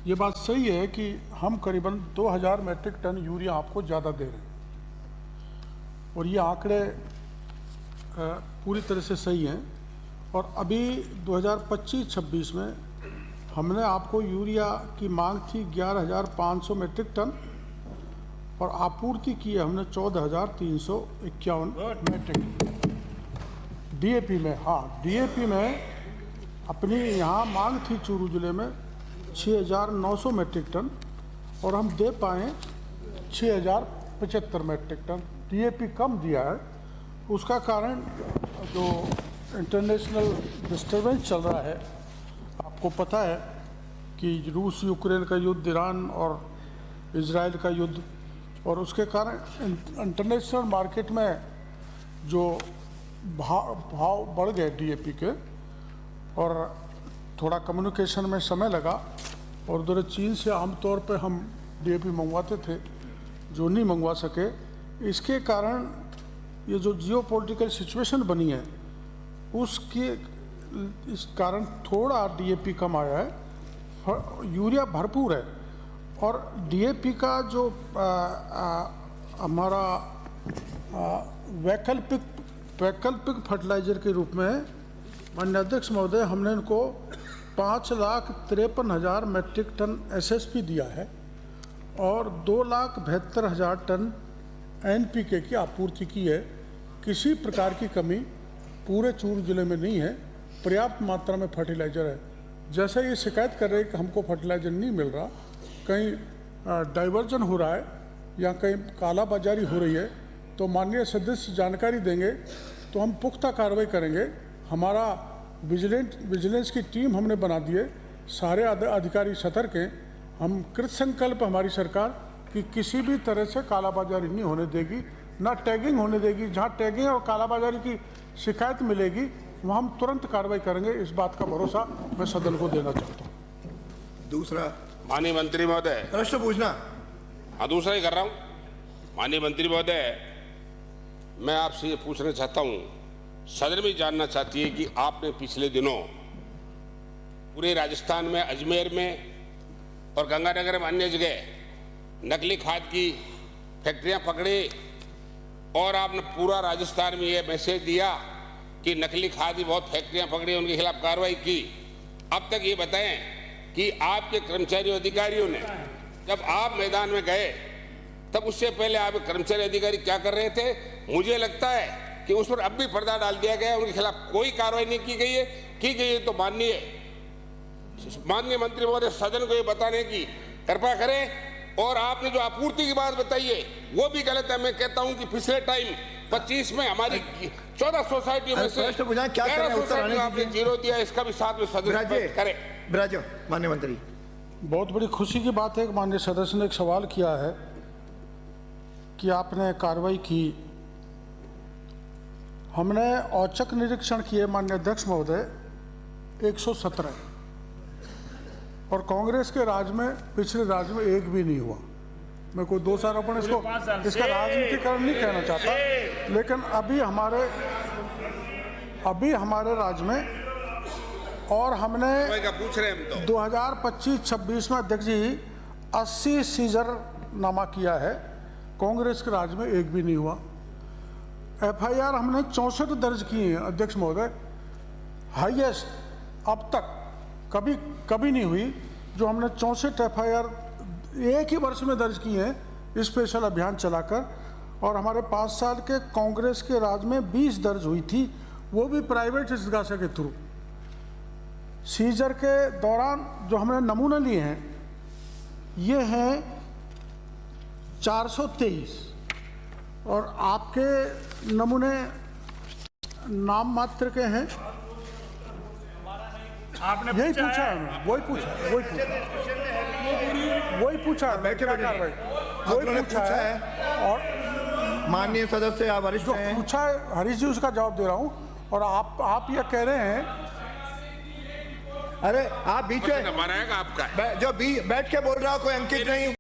ये बात सही है कि हम करीबन 2000 मीट्रिक टन यूरिया आपको ज़्यादा दे रहे हैं और ये आंकड़े पूरी तरह से सही हैं। और अभी 2025-26 में हमने आपको यूरिया की मांग थी 11,500 मीट्रिक टन और आपूर्ति की है हमने 14,351 मीट्रिक टन। डीएपी में, हाँ डीएपी में अपनी यहाँ मांग थी चूरू जिले में 6,900 मीट्रिक टन और हम दे पाए 6,075 मीट्रिक टन। डीएपी कम दिया है, उसका कारण जो इंटरनेशनल डिस्टर्बेंस चल रहा है, आपको पता है कि रूस यूक्रेन का युद्ध, ईरान और इजराइल का युद्ध, और उसके कारण इंटरनेशनल मार्केट में जो भाव बढ़ गए डीएपी के, और थोड़ा कम्युनिकेशन में समय लगा और उधर चीन से आमतौर पे हम डीएपी मंगवाते थे जो नहीं मंगवा सके। इसके कारण ये जो जियोपॉलिटिकल सिचुएशन बनी है उसके इस कारण थोड़ा डीएपी कम आया है। यूरिया भरपूर है और डीएपी का जो हमारा वैकल्पिक फर्टिलाइजर के रूप में माननीय अध्यक्ष महोदय हमने इनको 5,53,000 मीट्रिक टन एसएसपी दिया है और 2,72,000 टन एनपीके की आपूर्ति की है। किसी प्रकार की कमी पूरे चूरू जिले में नहीं है, पर्याप्त मात्रा में फर्टिलाइज़र है। जैसे ये शिकायत कर रहे हैं कि हमको फर्टिलाइज़र नहीं मिल रहा, कहीं डाइवर्जन हो रहा है या कहीं कालाबाजारी हो रही है, तो माननीय सदस्य जानकारी देंगे तो हम पुख्ता कार्रवाई करेंगे। हमारा विजिलेंस की टीम हमने बना दी है, सारे अधिकारी सतर्क हैं। हम कृत संकल्प हमारी सरकार कि किसी भी तरह से कालाबाजारी नहीं होने देगी, ना टैगिंग होने देगी। जहां टैगिंग और कालाबाजारी की शिकायत मिलेगी वहां हम तुरंत कार्रवाई करेंगे। इस बात का भरोसा मैं सदन को देना चाहता हूं। दूसरा, माननीय मंत्री महोदय, प्रश्न पूछना। हाँ दूसरा ही कर रहा हूँ। माननीय मंत्री महोदय, मैं आपसे ये पूछना चाहता हूँ, सदन भी जानना चाहती है कि आपने पिछले दिनों पूरे राजस्थान में, अजमेर में और गंगानगर में अन्य जगह नकली खाद की फैक्ट्रियां पकड़ी और आपने पूरा राजस्थान में ये मैसेज दिया कि नकली खाद की बहुत फैक्ट्रियां पकड़ी, उनके खिलाफ कार्रवाई की। अब तक ये बताएं कि आपके कर्मचारी अधिकारियों ने, जब आप मैदान में गए तब उससे पहले आप कर्मचारी अधिकारी क्या कर रहे थे? मुझे लगता है कि उस पर अब भी पर्दा डाल दिया गया है, उनके खिलाफ कोई कार्रवाई नहीं की गई है। की गई है तो माननीय मंत्री महोदय सदन को ये बताने की कृपा करें। और आपने जो आपूर्ति की बात बताई है वो भी गलत है। मैं कहता हूं कि पिछले टाइम 25 में हमारी 14 सोसाइटियों में से 11 सोसाइटियों आपने जीरो दिया, इसका भी साथ में सदस्य करें। ब्राजो, माननीय मंत्री। बहुत बड़ी खुशी की बात है कि माननीय सदस्य ने एक सवाल किया है कि आपने कार्रवाई की। हमने औचक निरीक्षण किए माननीय अध्यक्ष महोदय 117, और कांग्रेस के राज में, पिछले राज में एक भी नहीं हुआ। मैं कोई दोषारोपण इसका राजनीतिकरण नहीं कहना चाहता, लेकिन अभी हमारे राज्य में, और हमने 2025-26 में अध्यक्ष जी 80 सीजर नामा किया है, कांग्रेस के राज में एक भी नहीं हुआ। एफआईआर हमने 64 दर्ज किए हैं अध्यक्ष महोदय, हाईएस्ट अब तक कभी नहीं हुई। जो हमने 64 एफआईआर एक ही वर्ष में दर्ज किए हैं स्पेशल अभियान चलाकर, और हमारे 5 साल के कांग्रेस के राज में 20 दर्ज हुई थी, वो भी प्राइवेट जिज्ञासा के थ्रू। सीजर के दौरान जो हमने नमूने लिए हैं ये हैं 423, और आपके नमूने नाम मात्र के हैं। आपने यही पूछा है, वही पूछा है। और माननीय सदस्य, आप वरिष्ठ हैं, पूछा है हरीश जी, उसका जवाब दे रहा हूं। और आप ये कह रहे हैं, अरे आप बीच में आपका जो बैठ के बोल रहा हो, कोई अंकित नहीं।